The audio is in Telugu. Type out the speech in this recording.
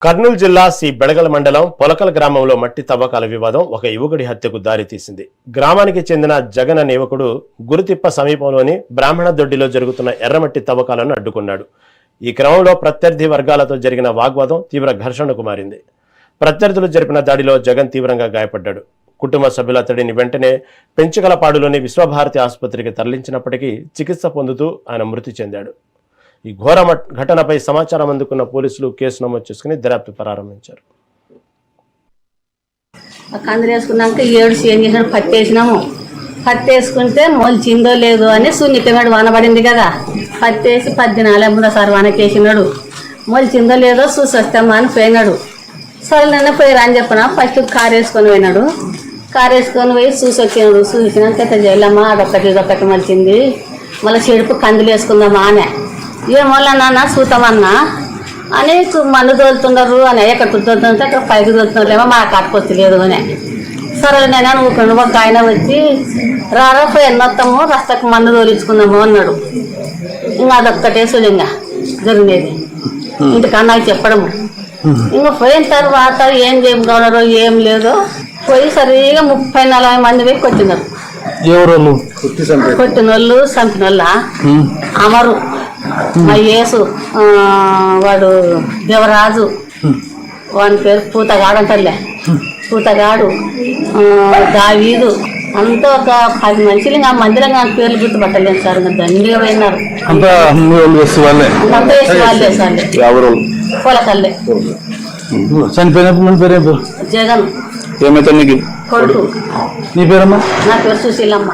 కర్నూలు జిల్లా సి బెడగల మండలం పొలకల గ్రామంలో మట్టి తవ్వకాల వివాదం ఒక యువకుడి హత్యకు దారితీసింది. గ్రామానికి చెందిన జగన్ అనే యువకుడు గురుతిప్ప సమీపంలోని బ్రాహ్మణ దొడ్డిలో జరుగుతున్న ఎర్రమట్టి తవ్వకాలను అడ్డుకున్నాడు. ఈ క్రమంలో ప్రత్యర్థి వర్గాలతో జరిగిన వాగ్వాదం తీవ్ర ఘర్షణకు మారింది. ప్రత్యర్థులు జరిపిన దాడిలో జగన్ తీవ్రంగా గాయపడ్డాడు. కుటుంబ సభ్యులు అతడిని వెంటనే పెంచుకలపాడులోని విశ్వభారతి ఆసుపత్రికి తరలించినప్పటికీ చికిత్స పొందుతూ ఆయన మృతి చెందాడు. ఈ ఘోర ఘటనపై సమాచారం అందుకున్న పోలీసులు కేసు నమోదు చేసుకుని దర్యాప్తు ప్రారంభించారు. కందిరేసుకున్నాక 7 ఏం చేసినాడు, పత్తేసినాము. పత్తేసుకుంటే మొలిచిందో లేదో అని సున్నితమేడు వానబడింది కదా, పత్తేసి 10 దినాలే ముందసారి వానకేసినాడు. మొలిచిందో లేదో చూసి వస్తామా అని పోయినాడు. సరే నన్ను పోయిరా అని చెప్పిన. ఫస్ట్ కారు వేసుకొని పోయినాడు. కారు వేసుకొని పోయి చూసి వచ్చినాడు. చూసినాక జైలమ్మా అదొక్కటి మలిచింది, మళ్ళీ చెడుపు కందులు వేసుకుందామా అనే. ఏమోలా నాన్న చూతామన్నా అని మన్ను తోలుతున్నారు అని, ఎక్కడ తోలుతుంటే అక్కడ పైకి తోలుతున్నారేమో మా కట్టుకొచ్చి లేదు అని. సరే నేను ఊరుకుని ఒక ఆయన వచ్చి రారా పోయి ఎన్నొస్తాము రస్తకు మన్ను తోలించుకుందాము అన్నాడు. ఇంకా అదొక్కటే సులింగా జరిగేది. ఇంటికన్నా చెప్పడము. ఇంకా పోయిన తర్వాత ఏం చేయగలరో ఏం లేదో పోయి సరిగా 30-40 మంది పోయి కొట్టినారు. కొట్టిన వాళ్ళు చంపిన వాళ్ళ అమరు, మా యేసు, వాడు దేవరాజు, వాని పేరు పూతగాడు అంటలే, పూతగాడు, దావీదు, అంతా ఒక 10 మనుషులు. ఇంకా మందిలో నాకు పేర్లు గుర్తుపట్టలేదు సార్. ఇంకా దండిగా పోయినారు. పొలకల్లే. చనిపోయినప్పుడు జగన్ ఏమైతే కొడుకు. నీ పేరమ్మా? నా పేరు సుశీలమ్మ.